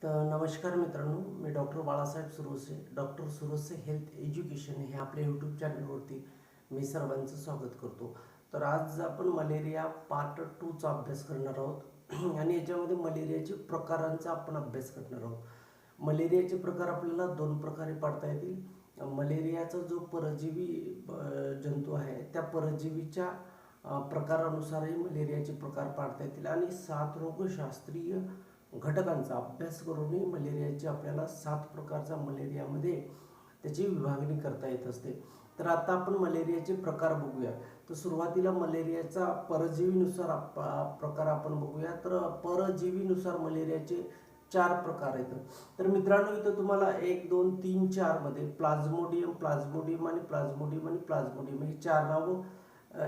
तर नमस्कार मित्रांनो, मी doctor Balasaheb Surose. Doctor Surose health education हे आपल्या यूट्यूब चॅनलवरती मी सर्वांचं स्वागत करतो. तर आज आपण मलेरिया पार्ट 2चा अभ्यास करणार आहोत आणि याच्यामध्ये मलेरियाचे प्रकारांचा आपण अभ्यास करणार आहोत. मलेरियाचे प्रकार आपल्याला दोन प्रकारे पाडता येतील. मलेरियाचा जो परजीवी जंतू आहे त्या परजीवीच्या प्रकारानुसारही मलेरियाचे प्रकार पाडता येतील आणि 7 रोगशास्त्रीय घटकांचा अभ्यास करूनही मलेरियाचे आपल्याला 7 प्रकारचा मलेरियामध्ये त्याची विभागणी करता येत असते. तर आता आपण मलेरियाचे प्रकार बघूया. तर सुरुवातीला मलेरियाचा परजीवीनुसार प्रकार आपण बघूया. तर परजीवीनुसार मलेरियाचे 4 प्रकार आहेत. तर मित्रांनो, इथं तुम्हाला 1 2 3 4 मध्ये प्लाझ्मोडियम आणि प्लाझ्मोडियम ही 4 नावं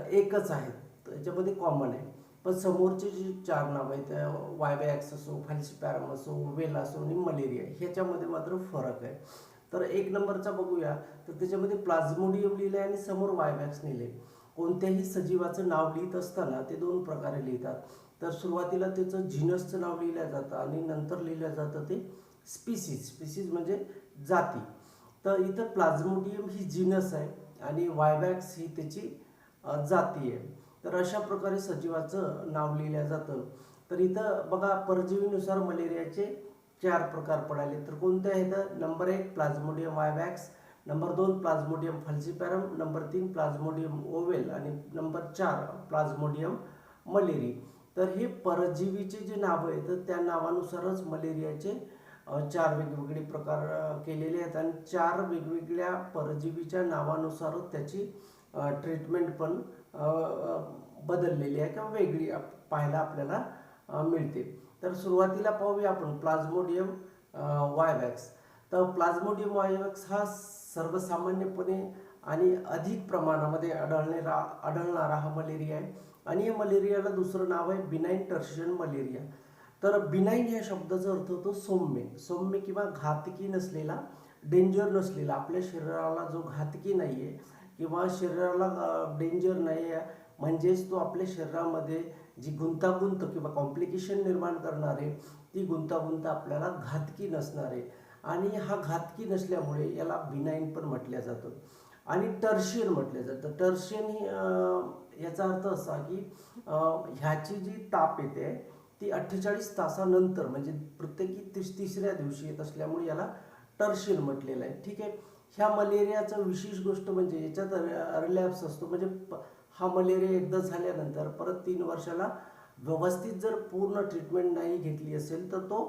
एकच आहेत. त्याच्यामध्ये कॉमन आहे. पण समोरचे जे 4 नाव आहेत, वायवॅक्स असो, फॅल्सिपॅरम असो, वेल असो आणि मलेरिया, ह्याच्यामध्ये मात्र फरक आहे. तर 1 नंबरचा बघूया. तर त्याच्यामध्ये प्लाझ्मोडियम लिहिलं आहे आणि समोर वायवॅक्स लिहिले. कोणत्याही सजीवाचं नाव लिहित असताना ते 2 प्रकारे लिहितात. तर सुरुवातीला त्याचं जिनसचं नाव लिहिलं जातं आणि नंतर लिहिलं जातं ते स्पीसीज म्हणजे जाती. तर इथं प्लाझ्मोडियम ही जिनस आहे आणि वायवॅक्स ही त्याची जाती आहे. तर अशा प्रकारे सजीवाचं नाव लिहिलं जातं. तर इथं बघा, परजीवीनुसार मलेरियाचे 4 प्रकार पडाले. तर कोणते आहेत? Number 1 Plasmodium vivax, number 2 Plasmodium falciparum, number 3 Plasmodium ovale आणि नंबर 4 प्लाझ्मोडियम मलेरी. तर हे परजीवीचे जे नावं आहेत त्या नावानुसारच मलेरियाचे 4 वेगवेगळे प्रकार केलेले आहेत आणि 4 वेगवेगळ्या परजीवीच्या नावानुसारच त्याची ट्रीटमेंट पण बदललेली आहे किंवा वेगळी पाहायला आपल्याला मिळते. तर सुरुवातीला पाहूया आपण प्लाझ्मोडियम वायवॅक्स. तर प्लाझ्मोडियम वायवॅक्स हा सर्वसामान्यपणे आणि अधिक प्रमाणामध्ये आढळणारा हा मलेरिया आहे आणि या मलेरियाला दुसरं नाव आहे बिनाईन टर्शियन मलेरिया. तर बिनाईन या शब्दाचा अर्थ होतो सौम्य किंवा घातकी नसलेला, डेंजर नसलेला, आपल्या शरीराला जो घातकी नाही आहे किंवा शरीराला डेंजर नाही आहे, म्हणजेच तो आपल्या शरीरामध्ये जी गुंतागुंत किंवा कॉम्प्लिकेशन निर्माण करणारे ती गुंतागुंत आपल्याला घातकी नसणार आहे. आणि हा घातकी नसल्यामुळे याला बिनाईन पण म्हटलं जातं आणि टर्शियन म्हटलं जातं. टर्शियन ही याचा अर्थ असा की ह्याची जी ताप येते ती 48 तासानंतर म्हणजे प्रत्येकी तिसऱ्या दिवशी येत असल्यामुळे याला टर्शियन म्हटलेलं आहे. ठीक आहे. ह्या मलेरियाचं विशेष गोष्ट म्हणजे याच्यात रिलॅप्स असतो. म्हणजे हा मलेरिया एकदा झाल्यानंतर परत 3 वर्षाला व्यवस्थित जर पूर्ण ट्रीटमेंट नाही घेतली असेल तर तो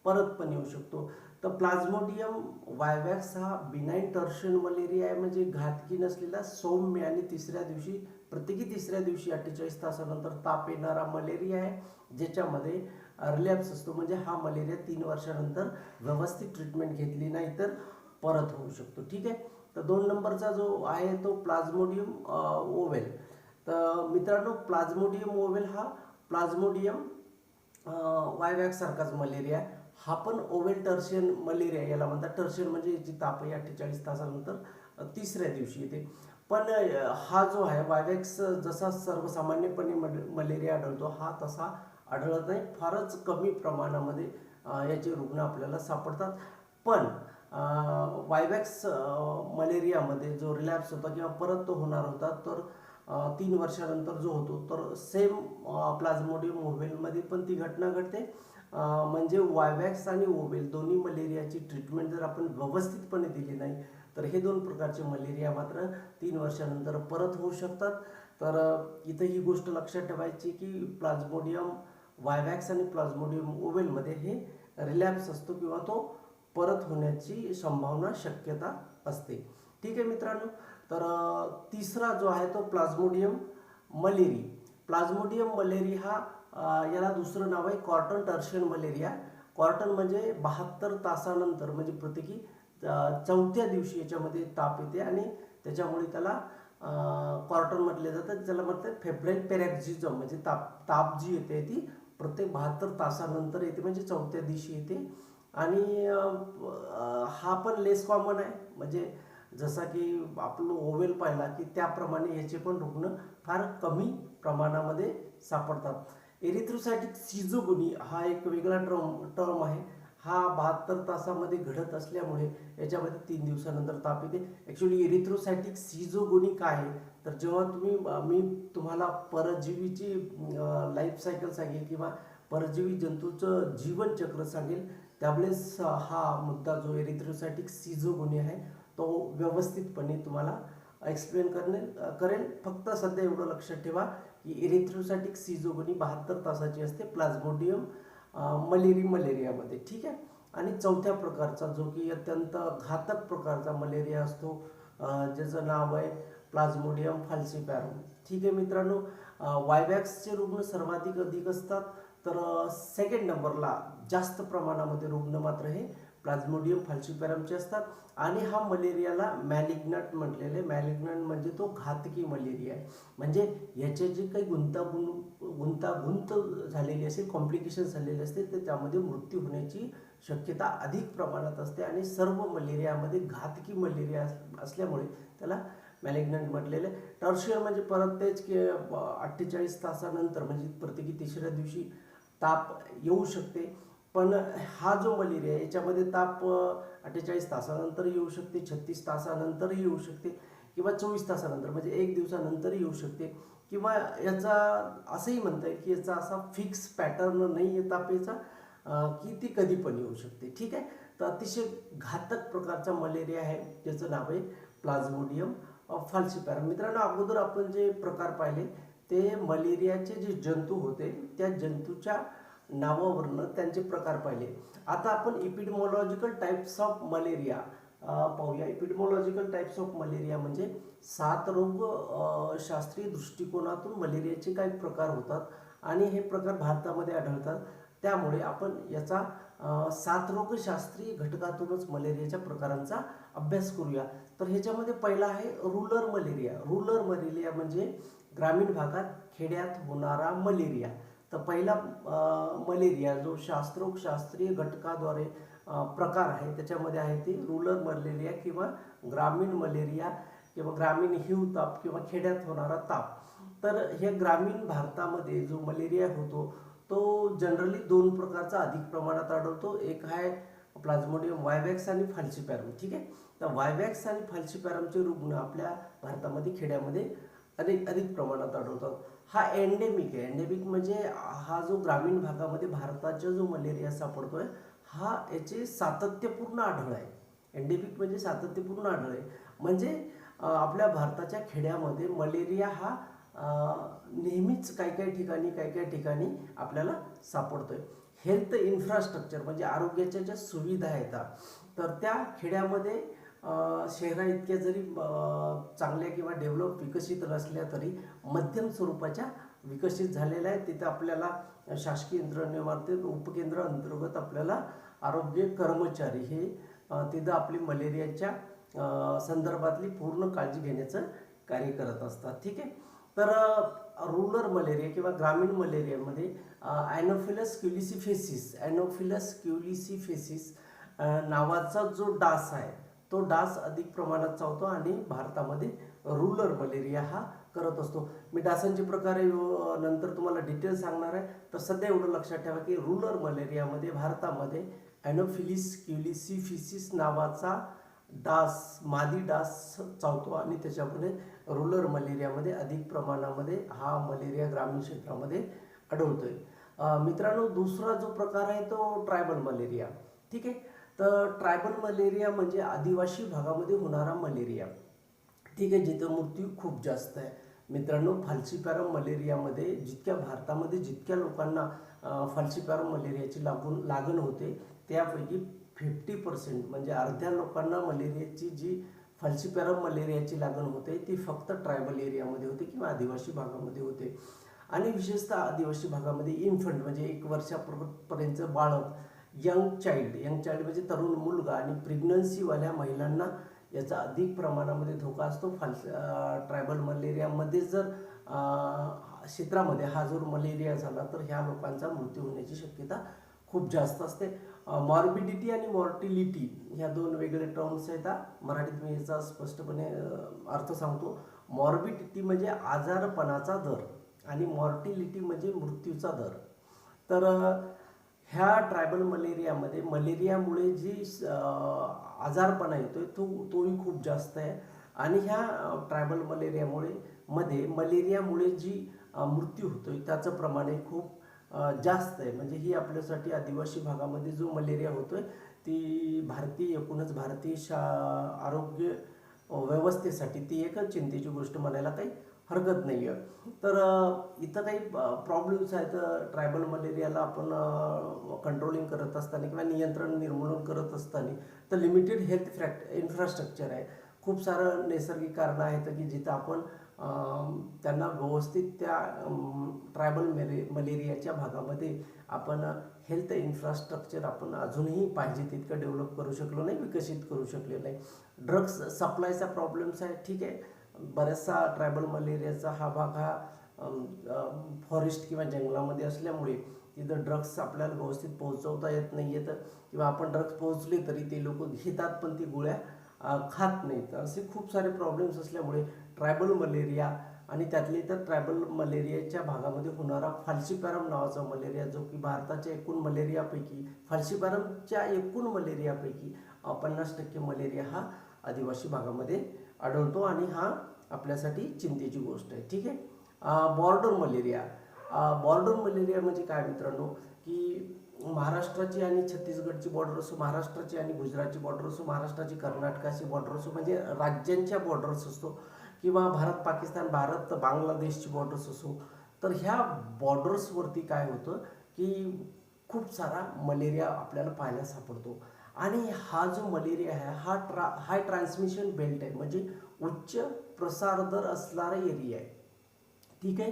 परत पण येऊ शकतो. तर प्लाझ्मोडियम वायवॅक्स हा बिनाईन टर्शियन मलेरिया आहे, म्हणजे घातकी नसलेला, सौम्य आणि प्रत्येकी तिसऱ्या दिवशी 48 तासानंतर ताप येणारा मलेरिया आहे, ज्याच्यामध्ये रिलॅप्स असतो. म्हणजे हा मलेरिया 3 वर्षानंतर व्यवस्थित ट्रीटमेंट घेतली नाही तर परत होऊ शकतो. ठीक आहे. तर 2 नंबरचा जो आहे तो प्लाझ्मोडियम ओवेल. तर मित्रांनो, प्लाझ्मोडियम ओवेल हा प्लाझ्मोडियम वायवॅक्स सारखाच मलेरिया, हा पण ओवेल टर्शियन मलेरिया याला म्हणतात. टर्शियन म्हणजे याची ताप 48 तासानंतर तिसऱ्या दिवशी येते. पण हा जो आहे वायवॅक्स जसा सर्वसामान्यपणे मलेरिया आढळतो हा तसा आढळत नाही. फारच कमी प्रमाणामध्ये याचे रुग्ण आपल्याला सापडतात. पण वायवॅक्स मलेरियामध्ये जो रिलॅप्स होता किंवा परत तो होणार होता तर 3 वर्षानंतर जो होतो तर सेम प्लाझ्मोडियम ओवेलमध्ये पण ती घटना घडते. म्हणजे वायवॅक्स आणि ओवेल दोन्ही मलेरियाची ट्रीटमेंट जर आपण व्यवस्थितपणे दिली नाही तर हे 2 प्रकारचे मलेरिया मात्र 3 वर्षानंतर परत होऊ शकतात. तर इथं ही गोष्ट लक्षात ठेवायची की प्लाझ्मोडियम वायवॅक्स आणि प्लाझ्मोडियम ओवेलमध्ये हे रिलॅप्स असतो किंवा तो परत होण्याची संभावना शक्यता असते. ठीक आहे मित्रांनो. तर तिसरा जो आहे तो प्लाझ्मोडियम मलेरी. प्लाझ्मोडियम मलेरी हा याला दुसरं नाव आहे कॉर्टन टर्शियन मलेरिया. कॉर्टन म्हणजे 72 तासानंतर म्हणजे प्रत्येकी 4थ्या दिवशी याच्यामध्ये ताप येते आणि त्याच्यामुळे त्याला कॉर्टन म्हटले जातं. ज्याला म्हणतात फेब्राईल पॅरॅक्झिझम, म्हणजे ताप जी येते ती प्रत्येक 72 तासानंतर येते, म्हणजे 4थ्या दिवशी येते. आणि हा पण लेस कॉमन आहे. म्हणजे जसा की आपण ओवेल पाहिला की त्याप्रमाणे याचे पण रुग्ण फार कमी प्रमाणामध्ये सापडतात. एरिथ्रोसायटिक सिजोगोनी हा एक वेगळा टर्म आहे हा 72 तासामध्ये घडत असल्यामुळे याच्यामध्ये 3 दिवसानंतर ताप येते. ॲक्च्युली एरिथ्रोसायटिक सीझोगोनी काय आहे, तर जेव्हा मी तुम्हाला परजीवीची लाईफ सायकल सांगेल किंवा परजीवी जंतूचं जीवनचक्र सांगेल, त्यावेळेस हा मुद्दा जो एरिथ्रोसायटिक सीझोगोनी आहे तो व्यवस्थितपणे तुम्हाला एक्सप्लेन करेल. फक्त सध्या एवढं लक्षात ठेवा की एरिथ्रोसायटिक सीझोगोनी 72 तासाची असते प्लाझ्मोडियम मलेरियामध्ये. ठीक आहे. आणि चौथ्या प्रकारचा जो की अत्यंत घातक प्रकारचा मलेरिया असतो, ज्याचं नाव आहे प्लाझ्मोडियम फाल्सिपॅरम. ठीक आहे मित्रांनो, वायवॅक्सचे रुग्ण सर्वाधिक अधिक असतात, तर सेकंड नंबरला जास्त प्रमाणामध्ये रुग्ण मात्र हे प्लाझ्मोडियम फाल्सिपॅरमचे असतात. आणि हा मलेरियाला मॅलिग्नंट म्हटलेले. मॅलिग्नंट म्हणजे तो घातकी मलेरिया आहे. म्हणजे याचे जे काही गुंतागुंत झालेली असेल, कॉम्प्लिकेशन झालेले असतील, तर त्यामध्ये मृत्यू होण्याची शक्यता अधिक प्रमाणात असते. आणि सर्व मलेरियामध्ये घातकी मलेरिया असल्यामुळे त्याला मॅलिग्नंट म्हटलेले. टर्शियर म्हणजे परत तेच की 48 तासानंतर म्हणजे प्रत्येकी तिसऱ्या दिवशी ताप येऊ शकते. पण हा जो मलेरिया आहे याच्यामध्ये ताप 48 तासानंतर येऊ शकते, 36 तासानंतर येऊ शकते, किंवा 24 तासानंतर म्हणजे 1 दिवसानंतर येऊ शकते. किंवा याचा असंही म्हणता येईल की याचा असा फिक्स पॅटर्न नाही आहे तापेचा, की ती कधी पण येऊ शकते. ठीक आहे. तर अतिशय घातक प्रकारचा मलेरिया आहे, ज्याचं नाव आहे प्लाझ्मोडियम फाल्सिपॅरम. मित्रांनो, अगोदर आपण जे प्रकार पाहिले ते मलेरियाचे जे जंतू होते त्या जंतूच्या नावावरनं त्यांचे प्रकार पाहिले. आता आपण इपिडेमॉलॉजिकल टाइप्स ऑफ मलेरिया पाहूया. इपिडेमॉलॉजिकल टाइप्स ऑफ मलेरिया म्हणजे साथरोग शास्त्रीय दृष्टिकोनातून मलेरियाचे काही प्रकार होतात आणि हे प्रकार भारतामध्ये आढळतात. त्यामुळे आपण याचा साथरोगशास्त्रीय घटकातूनच मलेरियाच्या प्रकारांचा अभ्यास करूया. तर ह्याच्यामध्ये पहिला आहे रूरल मलेरिया. रूरल मलेरिया म्हणजे ग्रामीण भागात खेड्यात होणारा मलेरिया. तर पहिला मलेरिया जो शास्त्रीय घटकाद्वारे प्रकार आहे त्याच्यामध्ये आहे ते रूरल मलेरिया किंवा ग्रामीण मलेरिया किंवा ग्रामीण हिवताप किंवा खेड्यात होणारा ताप. तर हे ग्रामीण भारतामध्ये जो मलेरिया होतो तो जनरली 2 प्रकारचा अधिक प्रमाणात आढळतो. एक आहे प्लाझ्मोडियम वायवॅक्स आणि फाल्सिपॅरम. ठीक आहे. तर वायवॅक्स आणि फाल्सिपॅरमचे रुग्ण आपल्या भारतामध्ये खेड्यामध्ये अधिक प्रमाणात आढळतात. हा एंडेमिक आहे. एंडेमिक म्हणजे हा जो ग्रामीण भागामध्ये भारताचा जो मलेरिया सापडतोय हा याचे सातत्यपूर्ण आढळ आहे. एंडेमिक म्हणजे सातत्यपूर्ण आढळ आहे. म्हणजे आपल्या भारताच्या खेड्यामध्ये मलेरिया हा नेहमीच काही ठिकाणी आपल्याला सापडतोय. हेल्थ इन्फ्रास्ट्रक्चर म्हणजे आरोग्याच्या ज्या सुविधा आहेत तर त्या खेड्यामध्ये शहरा इतक्या जरी चांगल्या किंवा डेव्हलप विकसित नसल्या तरी मध्यम स्वरूपाच्या विकसित झालेल्या आहेत. तिथे आपल्याला शासकीय यंत्रणेमार्फत उपकेंद्र अंतर्गत आपल्याला आरोग्य कर्मचारी हे तिथं आपली मलेरियाच्या संदर्भातली पूर्ण काळजी घेण्याचं कार्य करत असतात. ठीक आहे. तर रूरल मलेरिया किंवा ग्रामीण मलेरियामध्ये ॲनोफिलस क्युलिसिफेसिस नावाचा जो डास आहे तो डास अधिक प्रमाणात चावतो आणि भारतामध्ये रूरल मलेरिया हा करत असतो. मी डासांचे प्रकार नंतर तुम्हाला डिटेल सांगणार आहे. तर सध्या एवढं लक्षात ठेवा की रूरल मलेरियामध्ये भारतामध्ये ॲनोफिलिस क्युलिसिफेसिस नावाचा डास मादी डास चावतो आणि त्याच्यामुळे रूरल मलेरियामध्ये अधिक प्रमाणामध्ये हा मलेरिया ग्रामीण क्षेत्रामध्ये आढळतोय. मित्रांनो, दुसरा जो प्रकार आहे तो ट्रायबल मलेरिया. ठीक आहे. तर ट्रायबल मलेरिया म्हणजे आदिवासी भागामध्ये होणारा मलेरिया. ठीक आहे. जिथं मृत्यू खूप जास्त आहे. मित्रांनो, फाल्सिपॅरम मलेरियामध्ये भारतामध्ये जितक्या लोकांना फाल्सिपॅरम मलेरियाची लागण होते त्यापैकी 50% म्हणजे अर्ध्या लोकांना मलेरियाची जी फाल्सिपॅरम मलेरियाची लागण होते ती फक्त ट्रायबल एरियामध्ये होते किंवा आदिवासी भागामध्ये होते. आणि विशेषतः आदिवासी भागामध्ये इन्फंट म्हणजे 1 वर्षापर्यंतचं बाळक, यंग चाइल्ड म्हणजे तरुण मुलगा आणि प्रेग्नन्सीवाल्या महिलांना याचा अधिक प्रमाणामध्ये धोका असतो. ट्रायबल मलेरियामध्ये जर क्षेत्रामध्ये हा जर मलेरिया झाला तर ह्या लोकांचा मृत्यू होण्याची शक्यता खूप जास्त असते. मॉर्बिडिटी आणि मॉर्टिलिटी ह्या 2 वेगळे टर्म्स आहेत. मराठीत मी याचा स्पष्टपणे अर्थ सांगतो. मॉर्बिडिटी म्हणजे आजारपणाचा दर आणि मॉर्टिलिटी म्हणजे मृत्यूचा दर. तर ह्या ट्रायबल मलेरियामध्ये मलेरियामुळे जी आजारपणा येतोय तोही खूप जास्त आहे. आणि ह्या ट्रायबल मलेरियामुळे मलेरियामुळे जी मृत्यू होतोय त्याचं प्रमाणही खूप जास्त आहे. म्हणजे ही आपल्यासाठी आदिवासी भागामध्ये जो मलेरिया होतोय ती एकूणच भारतीय आरोग्य व्यवस्थेसाठी ती एक चिंतेची गोष्ट म्हणायला काही हरकत नाही आहे. तर इथं काही प्रॉब्लेम्स आहेत. ट्रायबल मलेरियाला आपण कंट्रोलिंग करत असताना किंवा नियंत्रण निर्मूलन करत असताना तर लिमिटेड हेल्थ इन्फ्रास्ट्रक्चर आहे. खूप सारं नैसर्गिक कारणं आहेत की जिथं आपण त्यांना व्यवस्थित त्या ट्रायबल मलेरियाच्या भागामध्ये आपण हेल्थ इन्फ्रास्ट्रक्चर आपण अजूनही पाहिजे तितकं डेव्हलप करू शकलो नाही, विकसित करू शकले नाही. ड्रग्स सप्लायचा प्रॉब्लेम्स आहे, ठीक आहे. बऱ्याचसा ट्रायबल मलेरियाचा हा भाग हा फॉरेस्ट किंवा जंगलामध्ये असल्यामुळे तिथं ड्रग्स आपल्याला व्यवस्थित पोहोचवता येत नाही आहेत किंवा आपण ड्रग्स पोहोचले तरी ते लोक घेतात पण ती गोळ्या खात नाहीत. असे खूप सारे प्रॉब्लेम्स असल्यामुळे ट्रायबल मलेरिया आणि त्यातले तर ट्रायबल मलेरियाच्या भागामध्ये होणारा फाल्सीपॅरम नावाचा मलेरिया जो की भारताच्या एकूण मलेरियापैकी फाल्सीपॅरमच्या एकूण मलेरियापैकी 50% मलेरिया हा आदिवासी भागामध्ये आढळतो आणि हा आपल्यासाठी चिंतेची गोष्ट आहे, ठीक आहे. बॉर्डर मलेरिया म्हणजे काय मित्रांनो, की महाराष्ट्राची आणि छत्तीसगडची बॉर्डर असो, महाराष्ट्राची आणि गुजरातची बॉर्डर असो, महाराष्ट्राची कर्नाटकाची बॉर्डर असो, म्हणजे राज्यांच्या बॉर्डर्स असतो किंवा भारत पाकिस्तान भारत बांगलादेशची बॉर्डर्स असो, तर ह्या बॉर्डर्सवरती काय होतं की खूप सारा मलेरिया आपल्याला पाहायला सापडतो. आणि हा जो मलेरिया आहे हा हाय ट्रान्समिशन बेल्ट आहे, म्हणजे उच्च प्रसार दर असणारा एरिया आहे, ठीक आहे.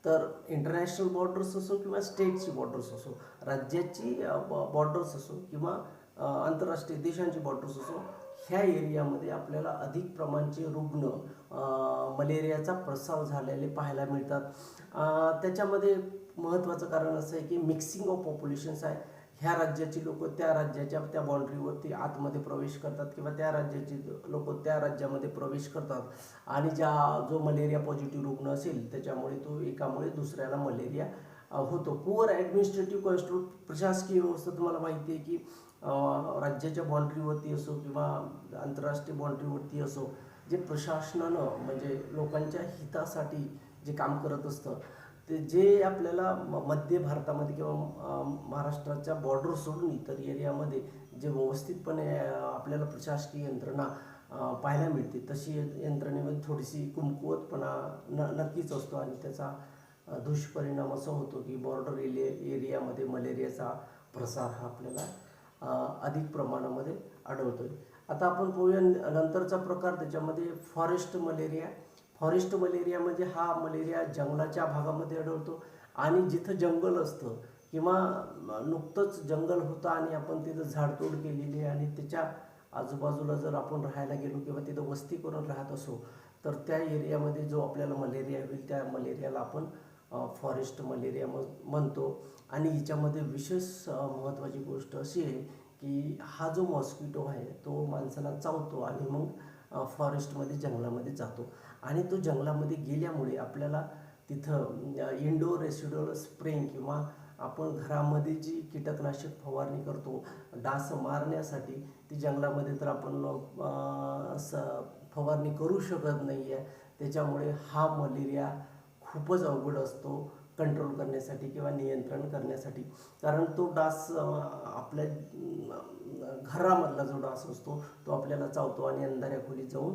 तर इंटरनॅशनल बॉर्डर्स असो किंवा स्टेटची बॉर्डर्स असो, राज्याची बॉर्डर्स असो किंवा आंतरराष्ट्रीय देशांची बॉर्डर्स असो, ह्या एरियामध्ये आपल्याला अधिक प्रमाणचे रुग्ण मलेरियाचा प्रसार झालेले पाहायला मिळतात. त्याच्यामध्ये महत्त्वाचं कारण असं आहे की मिक्सिंग ऑफ पॉप्युलेशन्स आहे. ह्या राज्याची लोक त्या राज्याच्या त्या बाउंड्रीवरती आतमध्ये प्रवेश करतात किंवा त्या राज्याची लोक त्या राज्यामध्ये प्रवेश करतात आणि जो मलेरिया पॉझिटिव्ह रुग्ण असेल त्याच्यामुळे तो एकामुळे दुसऱ्याला मलेरिया होतो. पुअर ॲडमिनिस्ट्रेटिव्ह कंट्रोल, प्रशासकीय व्यवस्था तुम्हाला माहिती आहे की राज्याच्या बाउंड्रीवरती असो किंवा आंतरराष्ट्रीय बाउंड्रीवरती असो, जे प्रशासनानं म्हणजे लोकांच्या हितासाठी जे काम करत असतं ते जे आपल्याला मध्य भारतामध्ये किंवा महाराष्ट्राच्या बॉर्डर सोडून इतर एरियामध्ये जे व्यवस्थितपणे आपल्याला प्रशासकीय यंत्रणा पाहायला मिळते, तशी यंत्रणेमध्ये थोडीशी कमकुवतपणा नक्कीच असतो आणि त्याचा दुष्परिणाम असा होतो की बॉर्डर एरियामध्ये मलेरियाचा प्रसार हा आपल्याला अधिक प्रमाणामध्ये आढळतोय. आता आपण पाहूया नंतरचा प्रकार, त्याच्यामध्ये फॉरेस्ट मलेरिया. फॉरेस्ट मलेरिया म्हणजे हा मलेरिया जंगलाच्या भागामध्ये आढळतो आणि जिथं जंगल असतं किंवा नुकतंच जंगल होतं आणि आपण तिथं झाडतोड केलेली आहे आणि त्याच्या आजूबाजूला जर आपण राहायला गेलो किंवा तिथं वस्ती करून राहत असो तर त्या एरियामध्ये जो आपल्याला मलेरिया होईल त्या मलेरियाला आपण फॉरेस्ट मलेरिया म्हणतो. आणि हिच्यामध्ये विशेष महत्त्वाची गोष्ट अशी आहे की हा जो मॉस्किटो आहे तो माणसाला चावतो आणि मग फॉरेस्टमध्ये जंगलामध्ये जातो आणि तो जंगलामध्ये गेल्यामुळे आपल्याला तिथं इंडोर रेसिड्युअल स्प्रेइंग किंवा आपण घरामध्ये जी कीटकनाशक फवारणी करतो डास मारण्यासाठी, ती जंगलामध्ये तर आपण फवारणी करू शकत नाही आहे. त्याच्यामुळे हा मलेरिया खूपच अवघड असतो कंट्रोल करण्यासाठी किंवा नियंत्रण करण्यासाठी, कारण तो डास आपल्या घरामधला जो डास असतो तो आपल्याला चावतो आणि अंधाऱ्या खोलीत जाऊन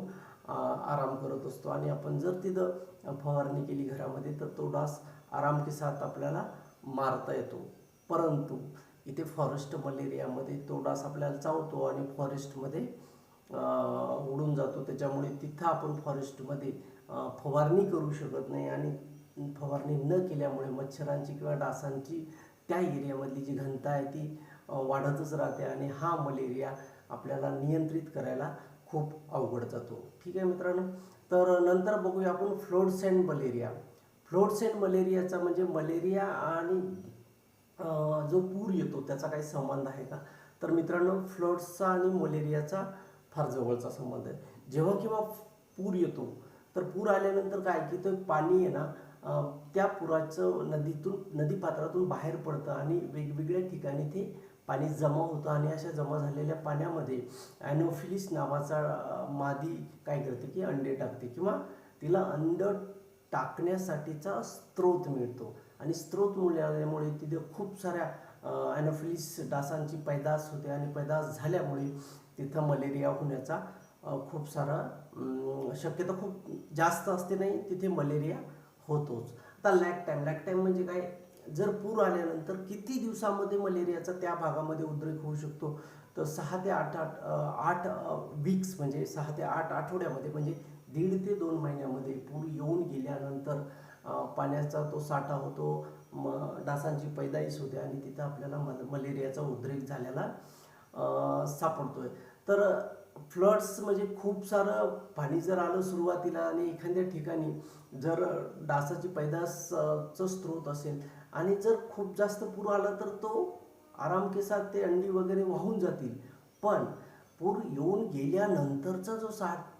आराम करत असतो आणि आपण जर तिथं फवारणी केली घरामध्ये तर तो डास आराम के साथ आपल्याला मारता येतो. परंतु इथे फॉरेस्ट मलेरियामध्ये तो डास आपल्याला चावतो आणि फॉरेस्टमध्ये उडून जातो. त्याच्यामुळे तिथं आपण फॉरेस्टमध्ये फवारणी करू शकत नाही आणि फवारणी न केल्यामुळे मच्छरांची किंवा डासांची त्या एरियामधली जी घनता आहे ती वाढतच राहते आणि हा मलेरिया आपल्याला नियंत्रित करायला खूप अवघड जातो, ठीक आहे मित्रांनो. तर नंतर बघूया आपण फ्लोरोसेंट मलेरिया. फ्लोरोसेंट मलेरियाचा म्हणजे मलेरिया आणि जो पूर येतो त्याचा काही संबंध आहे का, तर मित्रांनो फ्लोड्सचा आणि मलेरियाचा फार जवळचा संबंध आहे. जेव्हा केव्हा पूर येतो तर पूर आल्यानंतर काय की तो पाणी आहे ना त्या पुराचं नदीपात्रातून बाहेर पडतं आणि वेगवेगळ्या ठिकाणी ते पाणी जमा होतं आणि अशा जमा झालेल्या पाण्यामध्ये ॲनोफिलिस नावाचा मादी काय करते की अंडे टाकते किंवा तिला अंड टाकण्यासाठीचा स्रोत मिळतो आणि स्रोत मिळाल्यामुळे तिथे खूप साऱ्या ॲनोफिलिस डासांची पैदास होते आणि पैदास झाल्यामुळे तिथं मलेरिया होण्याचा खूप सारा शक्यता खूप जास्त असते, नाही तिथे मलेरिया होतोच. आता लॅक टाईम म्हणजे काय, जर पूर आल्यानंतर किती दिवसामध्ये मलेरियाचा त्या भागामध्ये उद्रेक होऊ शकतो, तर 6 ते 8 वीक्स म्हणजे 6 ते 8 आठवड्यामध्ये म्हणजे 1.5 ते 2 महिन्यामध्ये पूर येऊन गेल्यानंतर पाण्याचा तो साठा होतो, डासांची पैदाईस होते आणि तिथं आपल्याला मलेरियाचा उद्रेक झालेला सापडतोय. तर फ्लड्स म्हणजे खूप सारं पाणी जर आलं सुरुवातीला आणि एखाद्या ठिकाणी जर डासाची पैदासचं स्रोत असेल आणि जर खूप जास्त पूर आला तर तो आराम के साथ ते अंडी वगैरे वाहून जातील. पण पूर येऊन गेल्यानंतरचा जो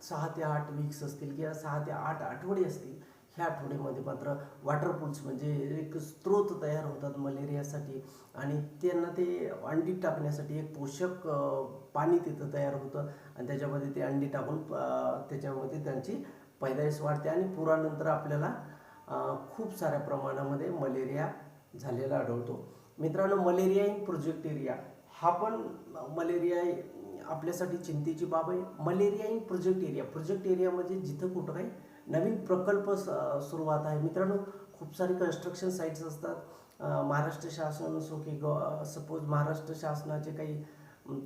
6 ते 8 वीक्स असतील किंवा 6 ते 8 आठवडे असतील, ह्या आठवड्यामध्ये मात्र वॉटर पूल्स म्हणजे एक स्रोत तयार होतात मलेरियासाठी आणि त्यांना ते अंडी टाकण्यासाठी एक पोषक पाणी तिथं तयार होतं आणि त्याच्यामध्ये ते अंडी टाकून त्याच्यामध्ये त्यांची पैदाइश वाढते आणि पुरानंतर आपल्याला खूप साऱ्या प्रमाणामध्ये मलेरिया झालेला आढळतो. मित्रांनो, मलेरिया इन प्रोजेक्ट एरिया हा पण मलेरिया आपल्यासाठी चिंतेची बाब आहे. मलेरिया इन प्रोजेक्ट एरिया म्हणजे जिथं कुठं काही नवीन प्रकल्प सुरुवात आहे. मित्रांनो, खूप सारे कन्स्ट्रक्शन साईट्स असतात. महाराष्ट्र शासन असो की सपोज महाराष्ट्र शासनाचे काही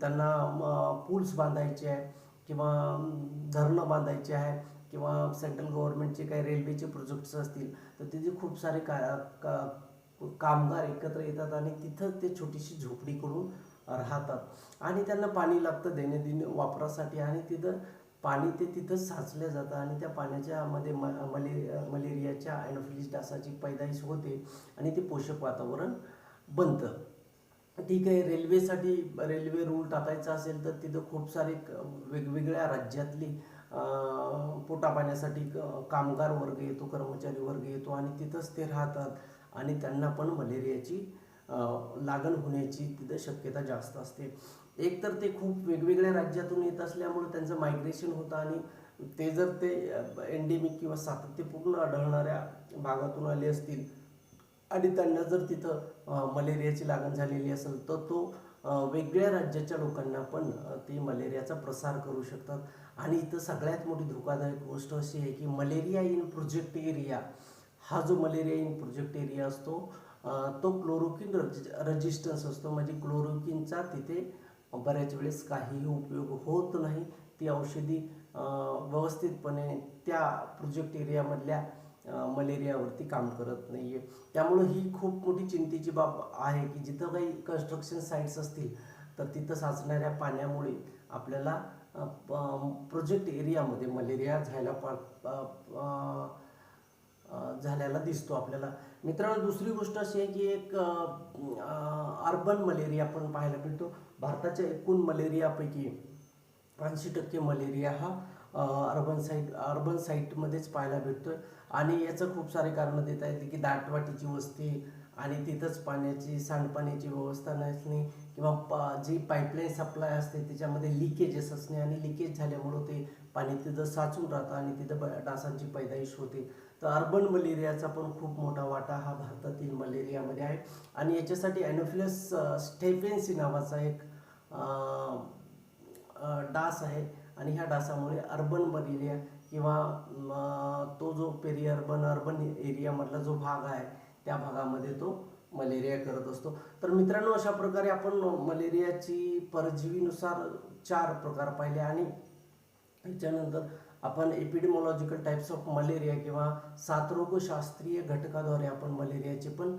त्यांना पूल्स बांधायचे आहे किंवा धरणं बांधायचे आहे किंवा सेंट्रल गव्हर्नमेंटचे काही रेल्वेचे प्रोजेक्ट्स असतील, तर तिथे खूप सारे कामगार एकत्र येतात आणि तिथं ते छोटीशी झोपडी करून राहतात आणि त्यांना पाणी लागतं दैनंदिन वापरासाठी आणि तिथं पाणी ते तिथंच साचलं जातं आणि त्या पाण्याच्यामध्ये मलेरियाच्या ॲनोफिलिस डासाची पैदाइश होते आणि ते पोषक वातावरण बनतं. ठीक आहे, रेल्वे रूळ टाकायचा असेल तर तिथं खूप सारे वेगवेगळ्या राज्यातली पोटापाण्यासाठी कामगार वर्ग येतो, कर्मचारी वर्ग येतो आणि तिथंच ते राहतात आणि त्यांना पण मलेरियाची लागण होण्याची तिथं शक्यता जास्त असते. एक तर ते खूप वेगवेगळ्या राज्यातून येत असल्यामुळे त्यांचं मायग्रेशन होतं आणि ते जर ते एंडेमिक किंवा सातत्यपूर्ण आढळणाऱ्या भागातून आले असतील आणि त्यांना जर तिथं मलेरियाची लागण झालेली असेल तर तो वेगळ्या राज्याच्या लोकांना पण ते मलेरियाचा प्रसार करू शकतात. आणि इथं सगळ्यात मोठी धोकादायक गोष्ट अशी आहे की मलेरिया इन प्रोजेक्ट एरिया हा जो मलेरिया इन प्रोजेक्ट एरिया असतो तो क्लोरोकिन रेजिस्टन्स असतो, म्हणजे क्लोरोकिनचा तिथे बऱ्याच वेळेस काहीही उपयोग होत नाही. ती औषधी व्यवस्थितपणे त्या प्रोजेक्ट एरियामधल्या मलेरियावरती काम करत नाही आहे. त्यामुळं ही खूप मोठी चिंतेची बाब आहे की जिथं काही कन्स्ट्रक्शन साईट्स असतील तर तिथं साचणाऱ्या पाण्यामुळे आपल्याला प्रोजेक्ट एरियामध्ये मलेरिया झाल्याला दिसतो आपल्याला. मित्रांनो, दुसरी गोष्ट अशी आहे की एक अर्बन मलेरिया पण पाहायला भेटतो. भारताच्या एकूण मलेरियापैकी 80% मलेरिया हा अर्बन साईटमध्येच पाहायला भेटतोय आणि याचं खूप सारे कारणं देता येते की दाटवाटीची वस्ती आणि तिथंच सांडपाण्याची व्यवस्था नसणे किंवा जी पाईपलाईन सप्लाय असते त्याच्यामध्ये लिकेजेस असणे आणि लिकेज झाल्यामुळं ते पाणी तिथं साचून राहतं आणि तिथं डासांची पैदाइश होते. तर अर्बन मलेरियाचा पण खूप मोठा वाटा हा भारतातील मलेरियामध्ये आहे आणि याच्यासाठी ॲनोफिलस स्टेफेन्सी नावाचा एक डास आहे आणि ह्या डासामुळे अर्बन मलेरिया किंवा तो जो अर्बन एरियामधला जो भाग आहे त्या भागामध्ये तो मलेरिया करत असतो. तर मित्रांनो, अशा प्रकारे आपण मलेरियाची परजीवीनुसार 4 प्रकार पाहिले आणि त्याच्यानंतर आपण एपिडेमॉलॉजिकल टाइप्स ऑफ मलेरिया किंवा साथरोगशास्त्रीय घटकाद्वारे आपण मलेरियाचे पण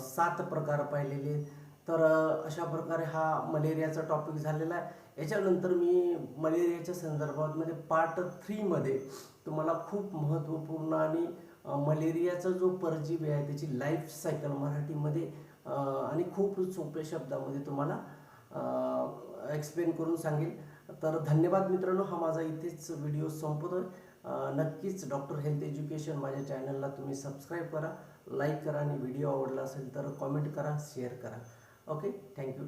7 प्रकार पाहिलेले. तर अशा प्रकारे हा मलेरियाचा टॉपिक झालेला आहे. याच्यानंतर मी मलेरियाच्या संदर्भामध्ये पार्ट 3 मध्ये तुम्हाला खूप महत्त्वपूर्ण आणि मलेरियाचा जो परजीवी आहे त्याची लाईफ सायकल मराठीमध्ये आणि खूप सोप्या शब्दामध्ये तुम्हाला एक्सप्लेन करून सांगेल. तर धन्यवाद मित्रांनो, हा माझा इथेच व्हिडिओ संपतोय. नक्कीच डॉक्टर हेल्थ एज्युकेशन माझ्या चॅनलला तुम्ही सबस्क्राईब करा, लाईक करा आणि व्हिडिओ आवडला असेल तर कॉमेंट करा, शेअर करा. Okay, thank you.